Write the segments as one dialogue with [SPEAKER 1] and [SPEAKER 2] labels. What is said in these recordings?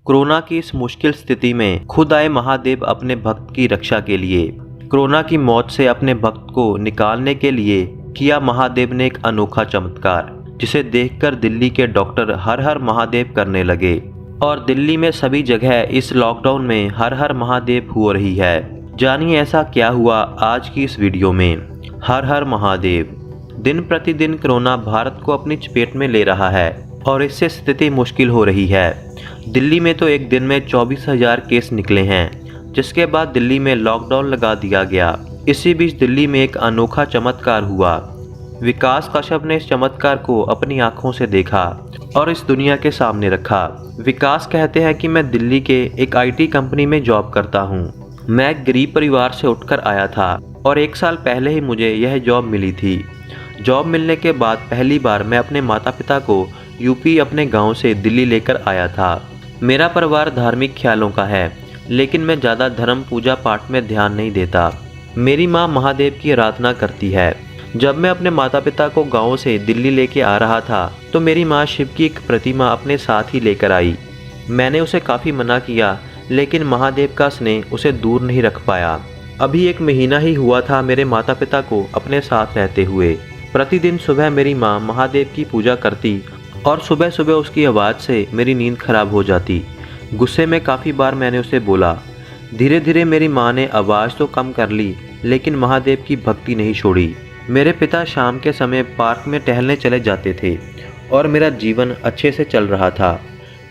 [SPEAKER 1] Corona की इस मुश्किल स्थिति में खुद आए महादेव अपने भक्त की रक्षा के लिए। कोरोना की मौत से अपने भक्त को निकालने के लिए किया महादेव ने एक अनोखा चमत्कार, जिसे देखकर दिल्ली के डॉक्टर हर हर महादेव करने लगे और दिल्ली में सभी जगह इस लॉकडाउन में हर हर महादेव हो रही है। जानिए ऐसा क्या हुआ आज की इस वीडियो में। हर हर महादेव। दिन प्रतिदिन कोरोना भारत को अपनी चपेट में ले रहा है और इससे स्थिति मुश्किल हो रही है। दिल्ली में तो एक दिन में 24,000 केस निकले हैं, जिसके बाद दिल्ली में लॉकडाउन लगा दिया गया। इसी बीच दिल्ली में एक अनोखा चमत्कार हुआ। विकास कश्यप ने इस चमत्कार को अपनी आंखों से देखा और इस दुनिया के सामने रखा। विकास कहते हैं कि मैं दिल्ली के एक IT कंपनी में जॉब करता हूँ। मैं एक गरीब परिवार से उठकर आया था और 1 साल पहले ही मुझे यह जॉब मिली थी। जॉब मिलने के बाद पहली बार मैं अपने माता पिता को यूपी अपने गांव से दिल्ली लेकर आया था। मेरा परिवार धार्मिक ख्यालों का है, लेकिन मैं ज़्यादा धर्म पूजा पाठ में ध्यान नहीं देता। मेरी माँ महादेव की आराधना करती है। जब मैं अपने माता पिता को गांव से दिल्ली लेके आ रहा था तो मेरी माँ शिव की एक प्रतिमा अपने साथ ही लेकर आई। मैंने उसे काफ़ी मना किया, लेकिन महादेव का स्नेह उसे दूर नहीं रख पाया। अभी 1 महीना ही हुआ था मेरे माता पिता को अपने साथ रहते हुए। प्रतिदिन सुबह मेरी माँ महादेव की पूजा करती और सुबह सुबह उसकी आवाज़ से मेरी नींद खराब हो जाती। गुस्से में काफ़ी बार मैंने उसे बोला। धीरे धीरे मेरी माँ ने आवाज़ तो कम कर ली, लेकिन महादेव की भक्ति नहीं छोड़ी। मेरे पिता शाम के समय पार्क में टहलने चले जाते थे और मेरा जीवन अच्छे से चल रहा था।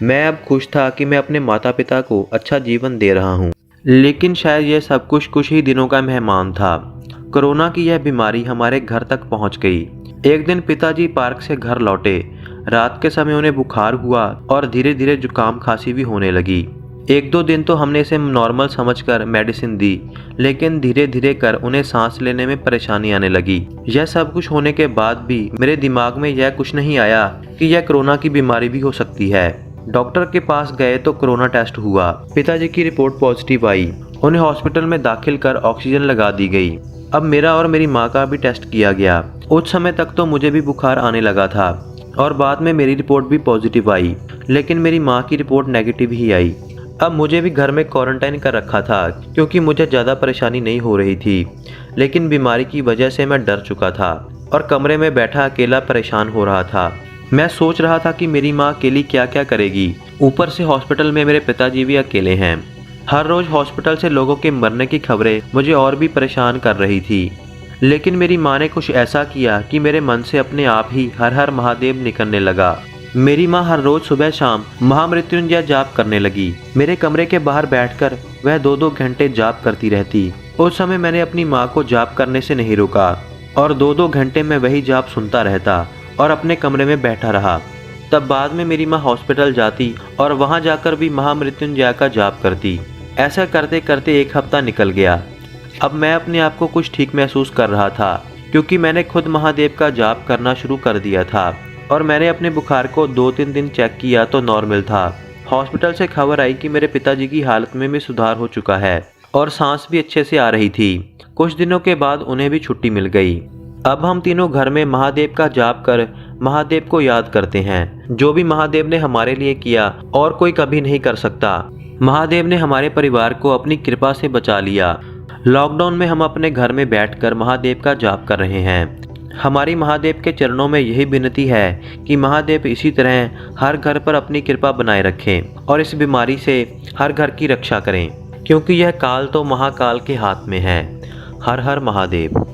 [SPEAKER 1] मैं अब खुश था कि मैं अपने माता पिता को अच्छा जीवन दे रहा हूँ, लेकिन शायद यह सब कुछ ही दिनों का मेहमान था। कोरोना की यह बीमारी हमारे घर तक पहुँच गई। एक दिन पिताजी पार्क से घर लौटे। रात के समय उन्हें बुखार हुआ और धीरे धीरे जुकाम खांसी भी होने लगी। 1-2 दिन तो हमने इसे नॉर्मल समझकर मेडिसिन दी, लेकिन धीरे धीरे कर उन्हें सांस लेने में परेशानी आने लगी। यह सब कुछ होने के बाद भी मेरे दिमाग में यह कुछ नहीं आया कि यह कोरोना की बीमारी भी हो सकती है। डॉक्टर के पास गए तो कोरोना टेस्ट हुआ। पिताजी की रिपोर्ट पॉजिटिव आई। उन्हें हॉस्पिटल में दाखिल कर ऑक्सीजन लगा दी गई। अब मेरा और मेरी माँ का भी टेस्ट किया गया। उस समय तक तो मुझे भी बुखार आने लगा था और बाद में मेरी रिपोर्ट भी पॉजिटिव आई, लेकिन मेरी माँ की रिपोर्ट नेगेटिव ही आई। अब मुझे भी घर में क्वारंटाइन कर रखा था, क्योंकि मुझे ज़्यादा परेशानी नहीं हो रही थी, लेकिन बीमारी की वजह से मैं डर चुका था और कमरे में बैठा अकेला परेशान हो रहा था। मैं सोच रहा था कि मेरी माँ अकेली क्या क्या करेगी। ऊपर से हॉस्पिटल में मेरे पिताजी भी अकेले हैं। हर रोज़ हॉस्पिटल से लोगों के मरने की खबरें मुझे और भी परेशान कर रही थी, लेकिन मेरी माँ ने कुछ ऐसा किया कि मेरे मन से अपने आप ही हर हर महादेव निकलने लगा। मेरी माँ हर रोज सुबह शाम महामृत्युंजय जाप करने लगी। मेरे कमरे के बाहर बैठकर वह 2-2 घंटे जाप करती रहती। उस समय मैंने अपनी माँ को जाप करने से नहीं रोका और 2-2 घंटे में वही जाप सुनता रहता और अपने कमरे में बैठा रहा। तब बाद में मेरी माँ हॉस्पिटल जाती और वहाँ जाकर भी महामृत्युंजय का जाप करती। ऐसा करते करते 1 हफ्ता निकल गया। अब मैं अपने आप को कुछ ठीक महसूस कर रहा था, क्योंकि मैंने खुद महादेव का जाप करना शुरू कर दिया था और मैंने अपने बुखार को 2-3 दिन चेक किया तो नॉर्मल था। हॉस्पिटल से खबर आई कि मेरे पिताजी की हालत में भी सुधार हो चुका है और सांस भी अच्छे से आ रही थी। कुछ दिनों के बाद उन्हें भी छुट्टी मिल गई। अब हम तीनों घर में महादेव का जाप कर महादेव को याद करते हैं। जो भी महादेव ने हमारे लिए किया और कोई कभी नहीं कर सकता। महादेव ने हमारे परिवार को अपनी कृपा से बचा लिया। लॉकडाउन में हम अपने घर में बैठकर महादेव का जाप कर रहे हैं। हमारी महादेव के चरणों में यही विनती है कि महादेव इसी तरह हर घर पर अपनी कृपा बनाए रखें और इस बीमारी से हर घर की रक्षा करें, क्योंकि यह काल तो महाकाल के हाथ में है। हर हर महादेव।